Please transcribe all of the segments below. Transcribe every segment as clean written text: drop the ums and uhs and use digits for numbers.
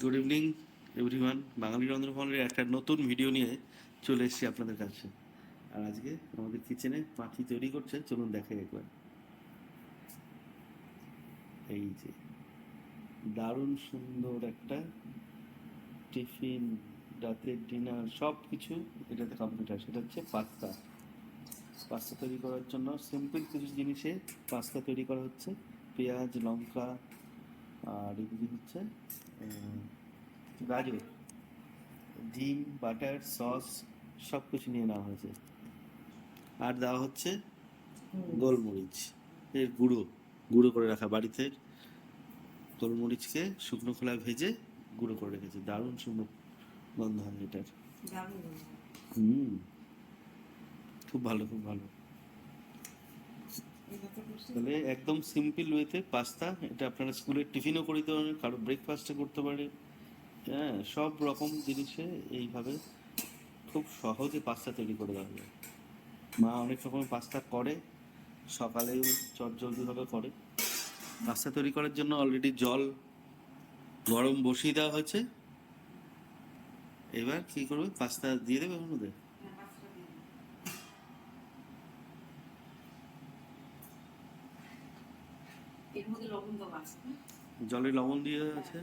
Good evening everyone. বাঙালি রন্ধনভবনের একটা নতুন ভিডিও নিয়ে চলে এসেছি আপনাদের কাছে। আর আজকে আমাদের কিচেনে মাছি তৈরি করছে, চলুন দেখাই একবার। এই যে দারুণ সুন্দর একটা টিফিন, রাতের ডিনার সব কিছু এটাতে কমপ্লিট হয়। সেটা হচ্ছে পাস্তা। পাস্তা তৈরি করার জন্য সিম্পল কিছু জিনিসে পাস্তা তৈরি করা হচ্ছে। পেঁয়াজ, লঙ্কা, আর এদিকে হচ্ছে গাজর, ডিম, বাটার, সস সব কিছু নিয়ে নেওয়া হয়েছে। আর দেওয়া হচ্ছে গোলমরিচ এর গুঁড়ো, গুঁড়ো করে রাখা বাড়িতে গোলমরিচকে শুকনো খোলায় ভেজে গুঁড়ো করে রেখেছে। দারুণ সুন্দর গন্ধ হয় এটার। হুম, খুব ভালো, খুব ভালো। তাহলে একদম সিম্পল ওয়েতে পাস্তা, এটা আপনারা স্কুলের টিফিনও করে দিতে পারেন, কারো ব্রেকফাস্টে করতে পারে। হ্যাঁ, সব রকম জিনিসে এইভাবে খুব সহজে পাস্তা তৈরি করে দেওয়া যায়। মা অনেক রকমের পাস্তা করে, সকালেও চটজলদিভাবে করে। পাস্তা তৈরি করার জন্য অলরেডি জল গরম বসিয়ে দেওয়া হয়েছে। এবার কি করবে, পাস্তা দিয়ে দেবে ওর মধ্যে। জলে লবণ দিয়ে আছে।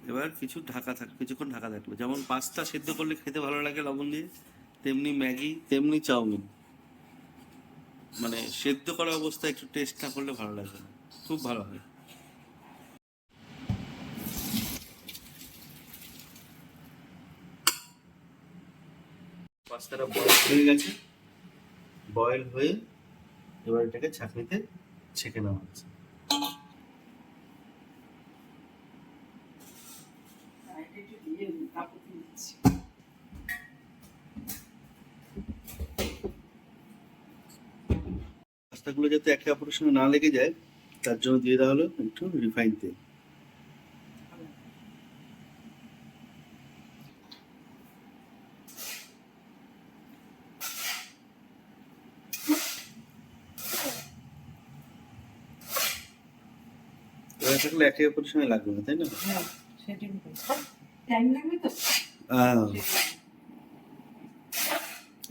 এবার কিছুক্ষণ ঢাকা থাকলো। যেমন পাস্তা সেদ্ধ করলে খেতে ভালো লাগে লবণ দিয়ে, তেমনি ম্যাগি, তেমনি চাউমিন, মানে সেদ্ধ করা অবস্থায় একটু টেস্ট না করলে ভালো লাগে না, খুব ভালো হয়। পাস্তাটা বয়েল হয়ে গেছে, বয়েল হয়ে এবার এটাকে ছাঁকনিতে ছেঁকে নেওয়া হচ্ছে। পাস্তাগুলো যাতে একে অপরের সঙ্গে না লেগে যায়, তার জন্য দিয়ে দেওয়া হলো একটু রিফাইন তেল। এবার থাকলে একে অপরের সঙ্গে লাগবে না, তাই না?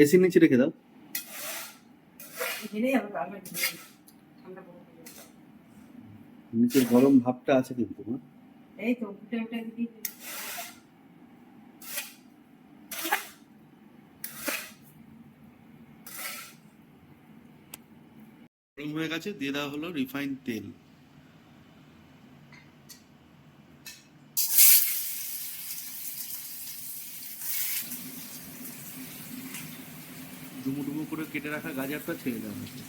এসি নিচে রেখে দাও। নিচের গরম ভাবটা আছে কিন্তু। এই তো গরম হয়ে গেছে, দিয়ে দেওয়া হলো রিফাইন তেল। ডুমো ডুমো করে কেটে রাখা গাজরটা ছেড়ে দেওয়া হচ্ছে।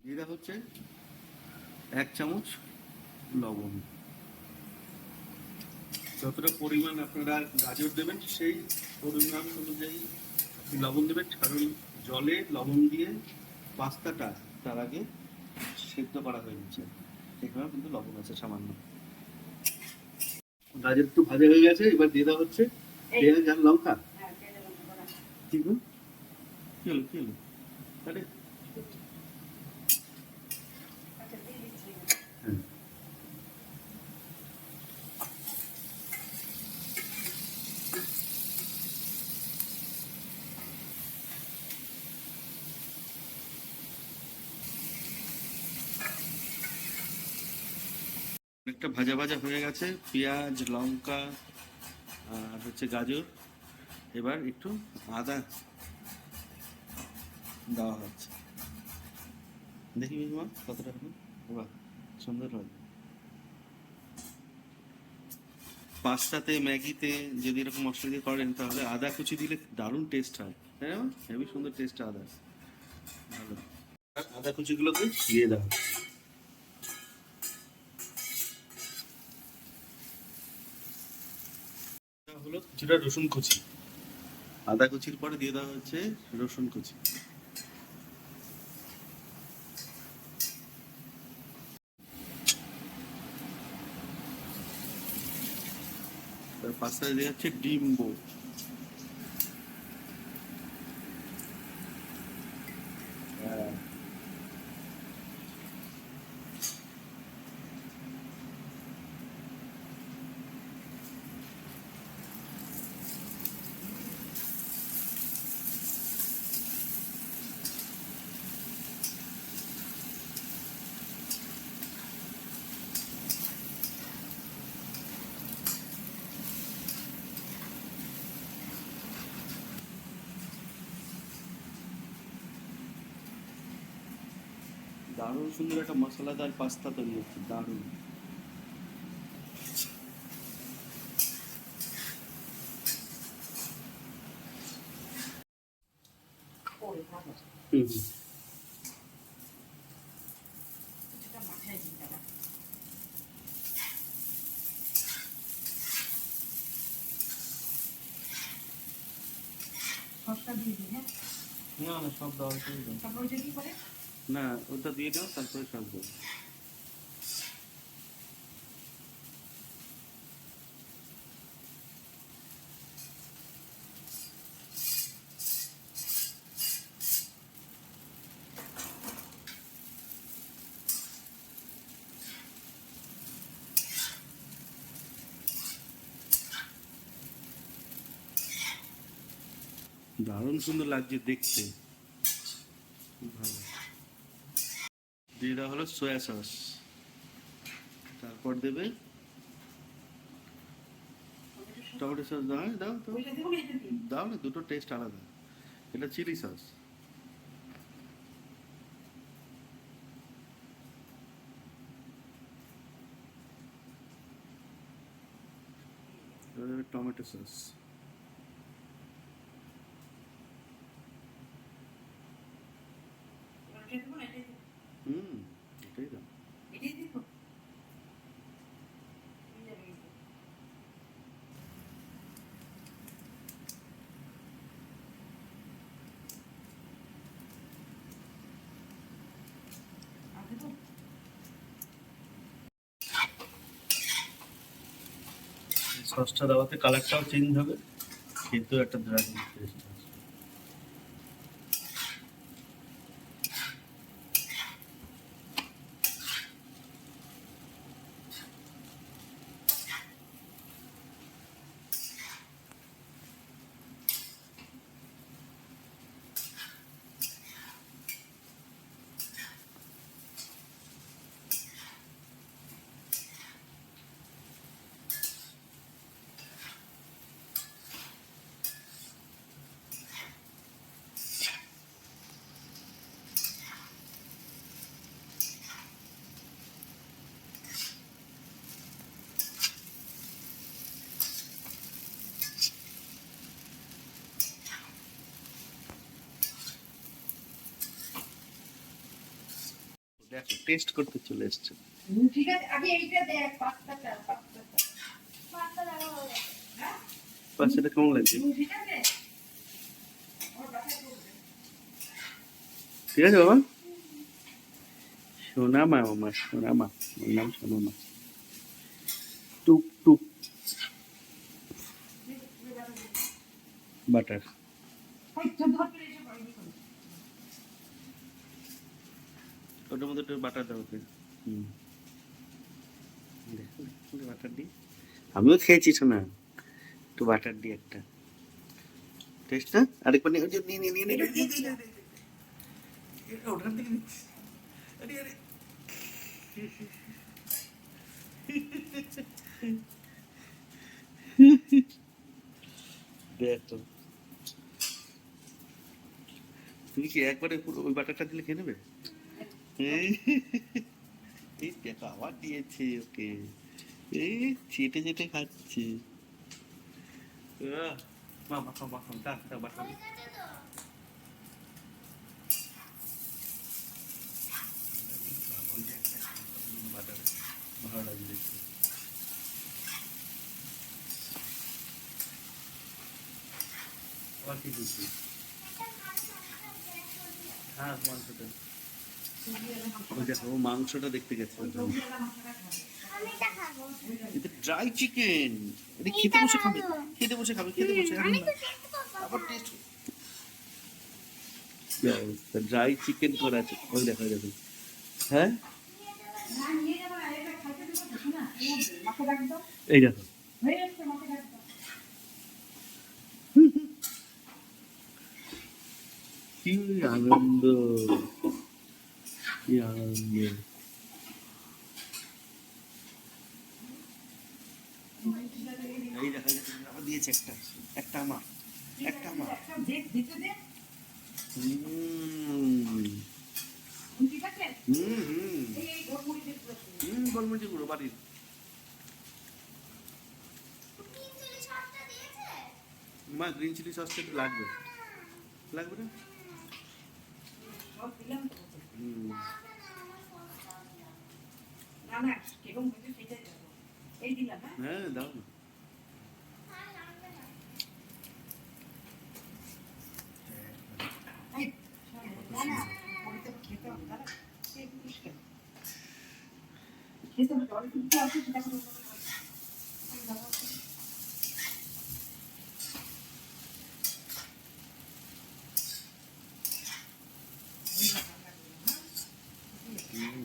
দিয়ে দেওয়া হচ্ছে 1 চামচ লবণ। যতটা পরিমাণ আপনারা গাজর দেবেন সেই পরিমাণ অনুযায়ী লবণ দেবেন, কারণ জলে লবণ দিয়ে পাস্তাটা তার আগে সেদ্ধ করা হয়ে গেছে, সেখানে কিন্তু লবণ আছে সামান্য। গাজর একটু ভাজা হয়ে গেছে, এবার দিয়ে দেওয়া হচ্ছে পেঁয়াজ আর লঙ্কা। কি গো, কি হলো, কি হলো? আরে হ্যাঁ, অনেকটা ভাজা ভাজা হয়ে গেছে পেঁয়াজ, লঙ্কা আর হচ্ছে গাজর। এবার একটু আদা দেওয়া হচ্ছে। দেখি বিমা কতটা হলো। বাহ, সুন্দর হয়। পাস্তাতে, ম্যাগিতে যদি এরকম মশলা দিয়ে করেন তাহলে আদা কুচি দিলে দারুণ টেস্ট হয়, তাই না? হেবি সুন্দর টেস্ট আদা, ভালো। আদা কুচিগুলোকে দিয়ে দাও। হলো কিছুটা রসুন কুচি, আদা কুচির পরে দিয়ে দেওয়া হচ্ছে রসুন কুচি। পাস্তায় দেওয়া হচ্ছে ডিম্বো। হ্যাঁ, দারুণ সুন্দর একটা মশলাদার পাস্তা তৈরি হচ্ছে, দারুণ। হুম হুম। না না, সব দেওয়ার পরে দাও। না, ওটা দিয়ে দাও, তারপরে সব দাও। দারুণ সুন্দর লাগছে দেখতে, খুব ভালো। দিয়ে দেওয়া হলো সয়া সস, তারপর দেবে টমেটো সস। দাও, হ্যাঁ, দাও দাও। দাও না, দুটো টেস্ট আলাদা। এটা চিলি সস। এবার দেবে টমেটো সস। হুম, এটাই দাও। সসটা দেওয়াতে কালারটাও চেঞ্জ হবে, কিন্তু একটা দারুণ টেস্ট আছে। দেখো, টেস্ট করতে চলে এসছে। ঠিক আছে, আগে এইটা দেখ পাস্তাটা। পাস্তা লাগা হয়ে গেছে। হ্যাঁ, পাস্তাটা কেমন লাগছে? ঠিক আছে। আমার বাসায় করবে। ঠিক আছে বাবা, সোনা মা, আমার সোনা মা, ওর নাম সোনা মা। টুক টুক বাটার। ওই তো ধর করে এসে পড়ে দিই। ওটার মধ্যে একটু বাটার দাও ওকে। হুম, দেখো একটু বাটার দিই। আমিও খেয়েছি শোনা, একটু বাটার দিই একটা। টেস্ট না আরেকবার নিয়ে নিয়ে নিয়ে নিয়ে নিয়ে ওঠার দিকে নিচ্ছি। আরে আরে, দেখো, তুমি কি একবারে পুরো ওই বাটারটা দিলে খেয়ে নেবে? এই দেখো আবার দিয়েছে ওকে, এই চেটে চেটে খাচ্ছে। মা মাখা মাখা, দাও দাও বাটার। বাটার ভালো লাগে দেখতে। আবার কি করছিস? হ্যাঁ, মাংসটা ওই দেখো ও মাংসটা দেখতে গেছে। আমি এটা খাবো। এটা ড্রাই চিকেন। এটা খেতে এটা বসে খাবে, ভালো। খেতে বসে খাবে, খেতে বসে এখন আমি না। তো টেস্ট করবো। আবার টেস্ট ড্রাই চিকেন করা আছে। ওই দেখো ওই দেখো। হ্যাঁ এই দেখো কি আনন্দ, কি আনন্দ। এই দেখো এই দেখো, আবার দিয়েছে একটা, একটা আমার, একটা আমার। গোলমরিচের গুঁড়ো বাড়ির। গ্রিন চিলি সসটা দিয়েছে? মা গ্রিন চিলি সসটা একটু লাগবে, লাগবে না? হুম। হ্যাঁ দাও না। আর লাগবে না। হুম।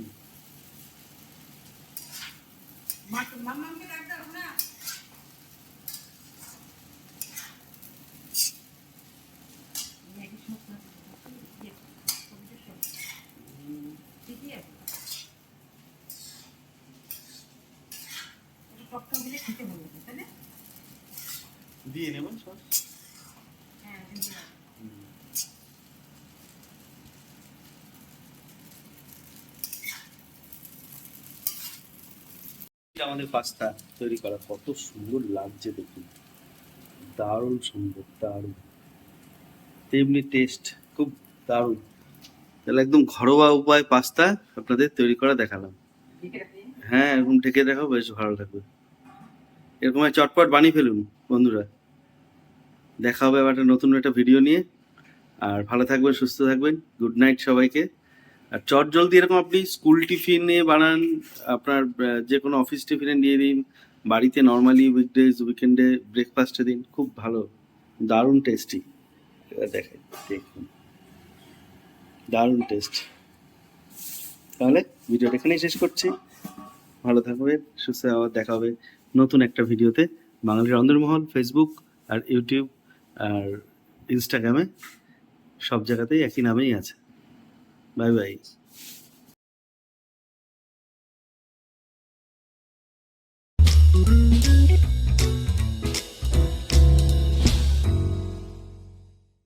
দিয়ে নেব সস। হুম। এটা আমাদের পাস্তা তৈরি করা কত সুন্দর লাগছে দেখুন, দারুণ সুন্দর, দারুণ, তেমনি টেস্ট, খুব দারুণ। তাহলে একদম ঘরোয়া উপায় পাস্তা আপনাদের তৈরি করা দেখালাম। হ্যাঁ এরকম ঢেকে দেখাও, বেশ ভালো লাগবে। এরকম চটপট বানিয়ে ফেলুন বন্ধুরা। দেখা হবে আবার একটা নতুন একটা ভিডিও নিয়ে। আর ভালো থাকবেন, সুস্থ থাকবেন। গুড নাইট সবাইকে। আর চট জলদি এরকম আপনি স্কুল টিফিনে বানান, আপনার যে কোনো অফিস টিফিনে দিয়ে দিন, বাড়িতে নর্মালি উইকডেজ উইকেন্ডে ব্রেকফাস্টে দিন, খুব ভালো, দারুণ টেস্টি। দেখেন দেখুন, দারুণ টেস্ট। তাহলে ভিডিওটা এখানেই শেষ করছি। ভালো থাকবেন, সুস্থ, আবার দেখা হবে নতুন একটা ভিডিওতে। বাঙালির অন্দরমহল ফেসবুক আর ইউটিউব আর ইনস্টাগ্রামে সব জায়গাতেই একই নামেই আছে। Bye bye.